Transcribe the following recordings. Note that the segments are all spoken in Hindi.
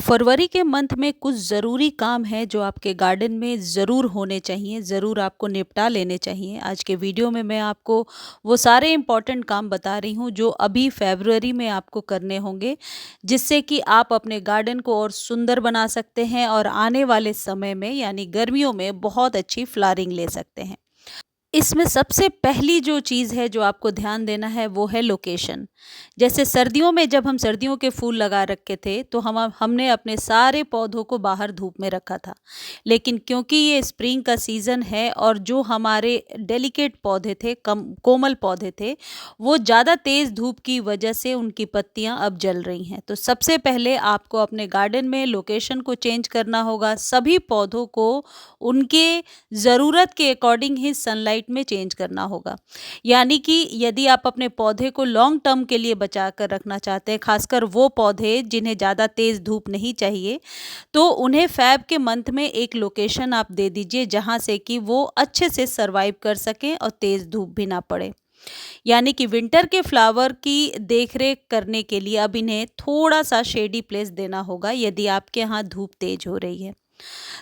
फरवरी के मंथ में कुछ ज़रूरी काम है जो आपके गार्डन में ज़रूर होने चाहिए, ज़रूर आपको निपटा लेने चाहिए। आज के वीडियो में मैं आपको वो सारे इम्पोर्टेंट काम बता रही हूँ जो अभी फरवरी में आपको करने होंगे, जिससे कि आप अपने गार्डन को और सुंदर बना सकते हैं और आने वाले समय में यानी गर्मियों में बहुत अच्छी फ्लावरिंग ले सकते हैं। इसमें सबसे पहली जो चीज़ है जो आपको ध्यान देना है वो है लोकेशन। जैसे सर्दियों में जब हम सर्दियों के फूल लगा रखे थे तो हमने अपने सारे पौधों को बाहर धूप में रखा था। लेकिन क्योंकि ये स्प्रिंग का सीज़न है और जो हमारे डेलिकेट पौधे थे, कोमल पौधे थे, वो ज़्यादा तेज़ धूप की वजह से उनकी पत्तियां अब जल रही हैं। तो सबसे पहले आपको अपने गार्डन में लोकेशन को चेंज करना होगा। सभी पौधों को उनके ज़रूरत के अकॉर्डिंग ही सनलाइट में चेंज करना होगा। यानी कि यदि आप अपने पौधे को लॉन्ग टर्म के लिए बचा कर रखना चाहते हैं, खासकर वो पौधे जिन्हें ज़्यादा तेज़ धूप नहीं चाहिए, तो उन्हें फ़ेब के मंथ में एक लोकेशन आप दे दीजिए जहाँ से कि वो अच्छे से सर्वाइव कर सकें और तेज़ धूप भी ना पड़े। यानी कि विंटर के फ्लावर की देखरेख करने के लिए अब इन्हें थोड़ा सा शेडी प्लेस देना होगा यदि आपके यहाँ धूप तेज हो रही है।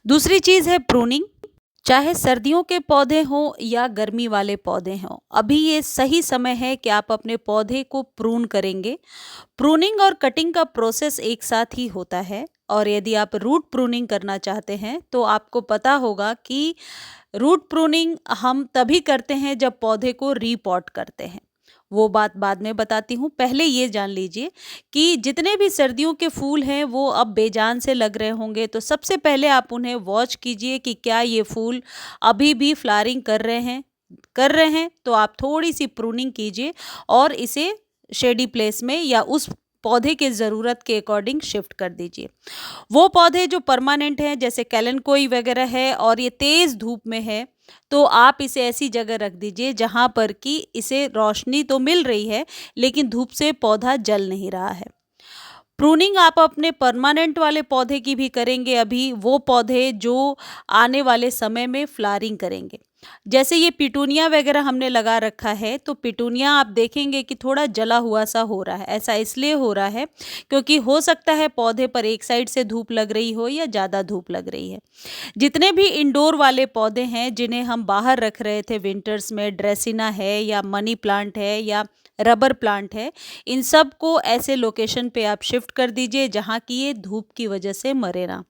दूसरी चीज़ है प्रूनिंग। चाहे सर्दियों के पौधे हों या गर्मी वाले पौधे हों, अभी ये सही समय है कि आप अपने पौधे को प्रून करेंगे। प्रूनिंग और कटिंग का प्रोसेस एक साथ ही होता है और यदि आप रूट प्रूनिंग करना चाहते हैं तो आपको पता होगा कि रूट प्रूनिंग हम तभी करते हैं जब पौधे को रीपॉट करते हैं। वो बात बाद में बताती हूँ। पहले ये जान लीजिए कि जितने भी सर्दियों के फूल हैं वो अब बेजान से लग रहे होंगे, तो सबसे पहले आप उन्हें वॉच कीजिए कि क्या ये फूल अभी भी फ्लावरिंग कर रहे हैं तो आप थोड़ी सी प्रूनिंग कीजिए और इसे शेडी प्लेस में या उस पौधे के ज़रूरत के अकॉर्डिंग शिफ्ट कर दीजिए। वो पौधे जो परमानेंट हैं जैसे कैलेंकोई वगैरह है और ये तेज़ धूप में है, तो आप इसे ऐसी जगह रख दीजिए जहाँ पर कि इसे रोशनी तो मिल रही है लेकिन धूप से पौधा जल नहीं रहा है। प्रूनिंग आप अपने परमानेंट वाले पौधे की भी करेंगे, अभी वो पौधे जो आने वाले समय में फ्लावरिंग करेंगे। जैसे ये पिटूनिया वगैरह हमने लगा रखा है, तो पिटूनिया आप देखेंगे कि थोड़ा जला हुआ सा हो रहा है। ऐसा इसलिए हो रहा है क्योंकि हो सकता है पौधे पर एक साइड से धूप लग रही हो या ज़्यादा धूप लग रही है। जितने भी इंडोर वाले पौधे हैं जिन्हें हम बाहर रख रहे थे विंटर्स में, ड्रेसिना है या मनी प्लांट है या रबर प्लांट है, इन सब को ऐसे लोकेशन पे आप शिफ्ट कर दीजिए जहाँ की ये धूप की वजह से मरे ना।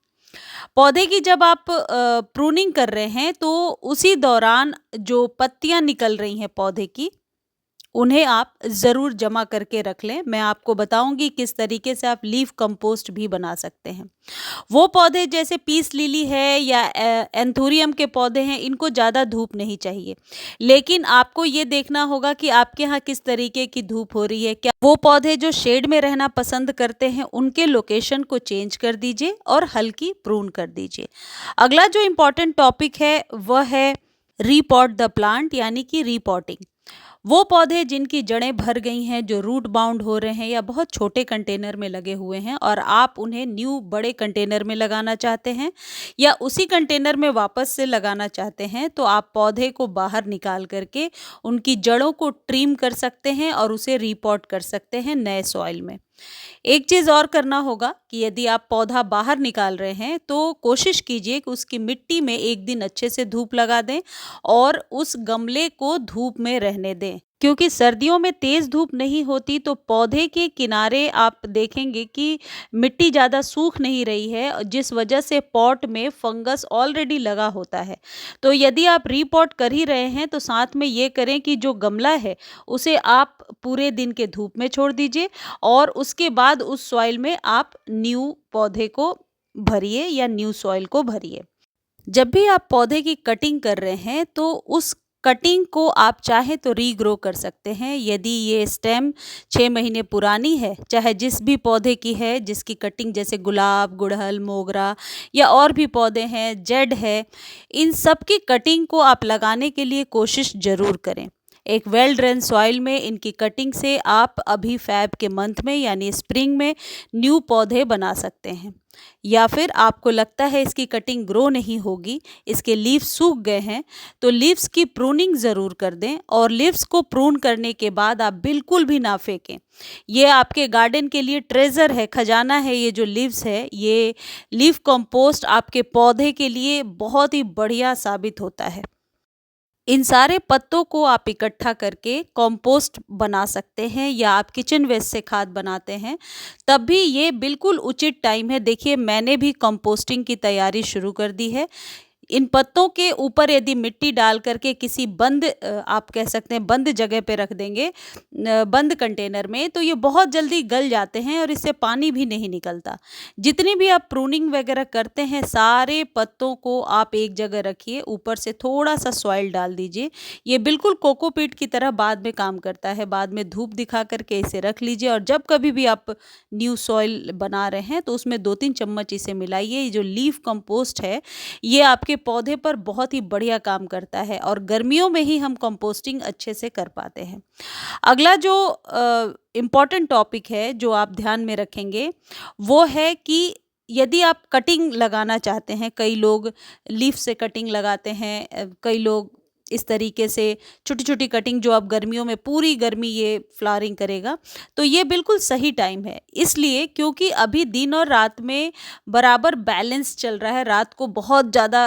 पौधे की जब आप प्रूनिंग कर रहे हैं तो उसी दौरान जो पत्तियां निकल रही हैं पौधे की, उन्हें आप ज़रूर जमा करके रख लें। मैं आपको बताऊंगी किस तरीके से आप लीफ कंपोस्ट भी बना सकते हैं। वो पौधे जैसे पीस लिली है या एंथोरियम के पौधे हैं, इनको ज़्यादा धूप नहीं चाहिए, लेकिन आपको ये देखना होगा कि आपके यहाँ किस तरीके की धूप हो रही है। क्या वो पौधे जो शेड में रहना पसंद करते हैं उनके लोकेशन को चेंज कर दीजिए और हल्की प्रून कर दीजिए। अगला जो इम्पोर्टेंट टॉपिक है वह है रीपॉट द प्लांट यानी कि रीपॉटिंग। वो पौधे जिनकी जड़ें भर गई हैं, जो रूट बाउंड हो रहे हैं या बहुत छोटे कंटेनर में लगे हुए हैं और आप उन्हें न्यू बड़े कंटेनर में लगाना चाहते हैं या उसी कंटेनर में वापस से लगाना चाहते हैं, तो आप पौधे को बाहर निकाल करके उनकी जड़ों को ट्रिम कर सकते हैं और उसे रीपॉट कर सकते हैं नए सॉइल में। एक चीज़ और करना होगा कि यदि आप पौधा बाहर निकाल रहे हैं तो कोशिश कीजिए कि उसकी मिट्टी में एक दिन अच्छे से धूप लगा दें और उस गमले को धूप में रहने दें, क्योंकि सर्दियों में तेज़ धूप नहीं होती तो पौधे के किनारे आप देखेंगे कि मिट्टी ज़्यादा सूख नहीं रही है, जिस वजह से पॉट में फंगस ऑलरेडी लगा होता है। तो यदि आप रीपॉट कर ही रहे हैं तो साथ में ये करें कि जो गमला है उसे आप पूरे दिन के धूप में छोड़ दीजिए और उसके बाद उस सॉइल में आप न्यू पौधे को भरिए या न्यू सॉइल को भरिए। जब भी आप पौधे की कटिंग कर रहे हैं तो उस कटिंग को आप चाहे तो रीग्रो कर सकते हैं। यदि ये स्टेम 6 महीने पुरानी है, चाहे जिस भी पौधे की है जिसकी कटिंग, जैसे गुलाब, गुड़हल, मोगरा या और भी पौधे हैं, जेड है, इन सब की कटिंग को आप लगाने के लिए कोशिश ज़रूर करें। एक वेल ड्रेन सॉइल में इनकी कटिंग से आप अभी फ़ैब के मंथ में यानी स्प्रिंग में न्यू पौधे बना सकते हैं। या फिर आपको लगता है इसकी कटिंग ग्रो नहीं होगी, इसके लीव्स सूख गए हैं, तो लीव्स की प्रूनिंग ज़रूर कर दें और लीव्स को प्रून करने के बाद आप बिल्कुल भी ना फेंकें। ये आपके गार्डन के लिए ट्रेजर है, खजाना है। ये जो लीव्स है, ये लीफ कंपोस्ट आपके पौधे के लिए बहुत ही बढ़िया साबित होता है। इन सारे पत्तों को आप इकट्ठा करके कंपोस्ट बना सकते हैं या आप किचन वेस्ट से खाद बनाते हैं, तब भी ये बिल्कुल उचित टाइम है। देखिए, मैंने भी कंपोस्टिंग की तैयारी शुरू कर दी है। इन पत्तों के ऊपर यदि मिट्टी डाल करके किसी बंद आप कह सकते हैं बंद जगह पे रख देंगे, बंद कंटेनर में, तो ये बहुत जल्दी गल जाते हैं और इससे पानी भी नहीं निकलता। जितनी भी आप प्रूनिंग वगैरह करते हैं, सारे पत्तों को आप एक जगह रखिए, ऊपर से थोड़ा सा सॉइल डाल दीजिए। ये बिल्कुल कोकोपीट की तरह बाद में काम करता है। बाद में धूप दिखा करके इसे रख लीजिए और जब कभी भी आप न्यू सॉइल बना रहे हैं तो उसमें 2-3 चम्मच इसे मिलाइए। ये जो लीफ कंपोस्ट है, ये आपके पौधे पर बहुत ही बढ़िया काम करता है और गर्मियों में ही हम कंपोस्टिंग अच्छे से कर पाते हैं। अगला जो इम्पॉर्टेंट टॉपिक है जो आप ध्यान में रखेंगे, वो है कि यदि आप कटिंग लगाना चाहते हैं, कई लोग लीफ से कटिंग लगाते हैं, कई लोग इस तरीके से छोटी छोटी कटिंग, जो आप गर्मियों में पूरी गर्मी ये फ्लावरिंग करेगा, तो ये बिल्कुल सही टाइम है। इसलिए क्योंकि अभी दिन और रात में बराबर बैलेंस चल रहा है। रात को बहुत ज़्यादा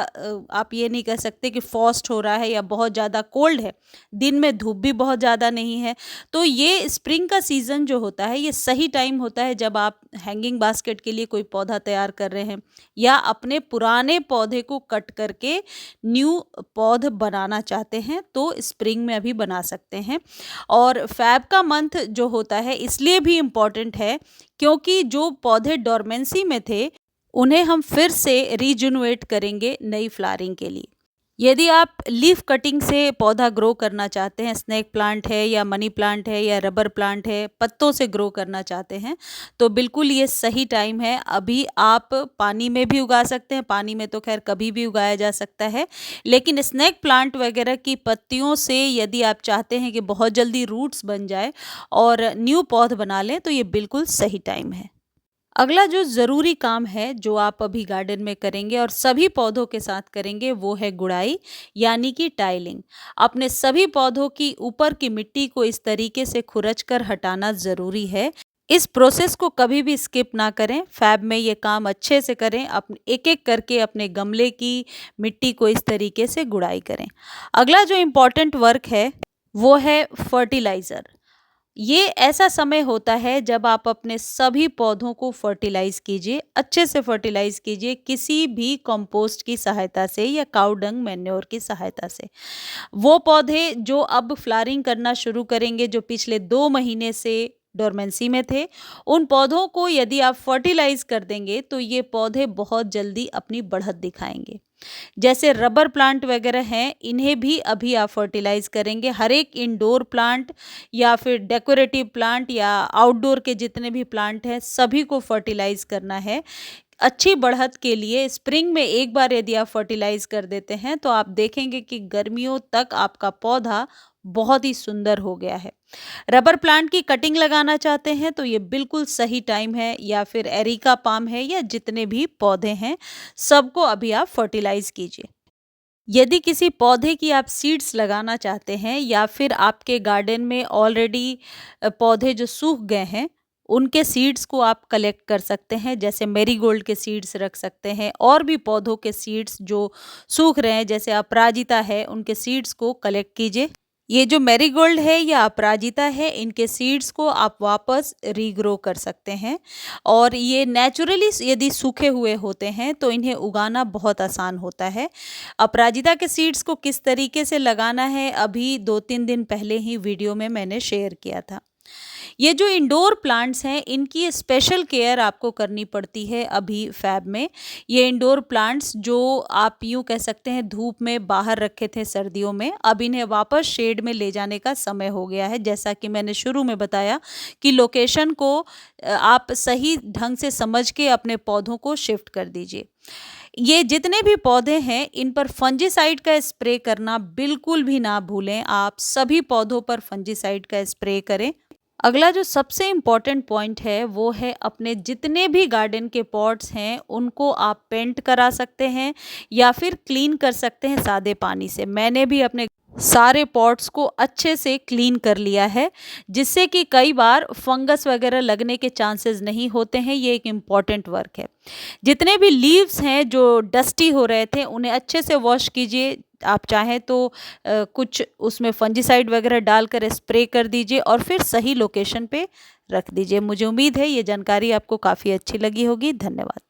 आप ये नहीं कह सकते कि फ्रॉस्ट हो रहा है या बहुत ज़्यादा कोल्ड है, दिन में धूप भी बहुत ज़्यादा नहीं है। तो ये स्प्रिंग का सीज़न जो होता है, ये सही टाइम होता है जब आप हैंगिंग बास्केट के लिए कोई पौधा तैयार कर रहे हैं या अपने पुराने पौधे को कट करके न्यू पौध बनाना चाहते हैं, तो स्प्रिंग में अभी बना सकते हैं। और फैब का मंथ जो होता है इसलिए भी इम्पॉर्टेंट है क्योंकि जो पौधे डोरमेंसी में थे, उन्हें हम फिर से रीजुनवेट करेंगे नई फ्लावरिंग के लिए। यदि आप लीफ कटिंग से पौधा ग्रो करना चाहते हैं, स्नेक प्लांट है या मनी प्लांट है या रबर प्लांट है, पत्तों से ग्रो करना चाहते हैं, तो बिल्कुल ये सही टाइम है। अभी आप पानी में भी उगा सकते हैं, पानी में तो खैर कभी भी उगाया जा सकता है, लेकिन स्नेक प्लांट वगैरह की पत्तियों से यदि आप चाहते हैं कि बहुत जल्दी रूट्स बन जाए और न्यू पौध बना लें, तो ये बिल्कुल सही टाइम है। अगला जो ज़रूरी काम है जो आप अभी गार्डन में करेंगे और सभी पौधों के साथ करेंगे, वो है गुड़ाई यानी कि टाइलिंग। अपने सभी पौधों की ऊपर की मिट्टी को इस तरीके से खुरच कर हटाना ज़रूरी है। इस प्रोसेस को कभी भी स्किप ना करें। फैब में ये काम अच्छे से करें, अपने एक एक करके अपने गमले की मिट्टी को इस तरीके से गुड़ाई करें। अगला जो इम्पोर्टेंट वर्क है वो है फर्टिलाइज़र। ये ऐसा समय होता है जब आप अपने सभी पौधों को फर्टिलाइज कीजिए, अच्छे से फर्टिलाइज कीजिए, किसी भी कंपोस्ट की सहायता से या काऊ डंग मैन्योर की सहायता से। वो पौधे जो अब फ्लावरिंग करना शुरू करेंगे, जो पिछले 2 महीने से डोरमेंसी में थे, उन पौधों को यदि आप फर्टिलाइज कर देंगे तो ये पौधे बहुत जल्दी अपनी बढ़त दिखाएंगे। जैसे रबर प्लांट वगैरह हैं, इन्हें भी अभी आप फर्टिलाइज करेंगे। हर एक इंडोर प्लांट या फिर डेकोरेटिव प्लांट या आउटडोर के जितने भी प्लांट हैं, सभी को फर्टिलाइज करना है अच्छी बढ़त के लिए। स्प्रिंग में एक बार यदि आप फर्टिलाइज कर देते हैं तो आप देखेंगे कि गर्मियों तक आपका पौधा बहुत ही सुंदर हो गया है। रबर प्लांट की कटिंग लगाना चाहते हैं तो ये बिल्कुल सही टाइम है, या फिर एरिका पाम है या जितने भी पौधे हैं, सबको अभी आप फर्टिलाइज कीजिए। यदि किसी पौधे की आप सीड्स लगाना चाहते हैं या फिर आपके गार्डन में ऑलरेडी पौधे जो सूख गए हैं, उनके सीड्स को आप कलेक्ट कर सकते हैं। जैसे मैरीगोल्ड के सीड्स रख सकते हैं, और भी पौधों के सीड्स जो सूख रहे हैं जैसे अपराजिता है, उनके सीड्स को कलेक्ट कीजिए। ये जो मैरीगोल्ड है या अपराजिता है, इनके सीड्स को आप वापस रीग्रो कर सकते हैं और ये नेचुरली यदि सूखे हुए होते हैं तो इन्हें उगाना बहुत आसान होता है। अपराजिता के सीड्स को किस तरीके से लगाना है, अभी 2-3 दिन पहले ही वीडियो में मैंने शेयर किया था। ये जो इंडोर प्लांट्स हैं इनकी स्पेशल केयर आपको करनी पड़ती है अभी फैब में। ये इंडोर प्लांट्स जो आप यूँ कह सकते हैं धूप में बाहर रखे थे सर्दियों में, अब इन्हें वापस शेड में ले जाने का समय हो गया है। जैसा कि मैंने शुरू में बताया कि लोकेशन को आप सही ढंग से समझ के अपने पौधों को शिफ्ट कर दीजिए। ये जितने भी पौधे हैं इन पर फंजीसाइड का स्प्रे करना बिल्कुल भी ना भूलें। आप सभी पौधों पर फंजीसाइड का स्प्रे करें। अगला जो सबसे इम्पोर्टेंट पॉइंट है वो है अपने जितने भी गार्डन के पॉट्स हैं उनको आप पेंट करा सकते हैं या फिर क्लीन कर सकते हैं सादे पानी से। मैंने भी अपने सारे पॉट्स को अच्छे से क्लीन कर लिया है, जिससे कि कई बार फंगस वगैरह लगने के चांसेस नहीं होते हैं। ये एक इम्पॉर्टेंट वर्क है। जितने भी लीव्स हैं जो डस्टी हो रहे थे उन्हें अच्छे से वॉश कीजिए। आप चाहें तो कुछ उसमें फंजीसाइड वगैरह डालकर स्प्रे कर दीजिए और फिर सही लोकेशन पे रख दीजिए। मुझे उम्मीद है ये जानकारी आपको काफ़ी अच्छी लगी होगी। धन्यवाद।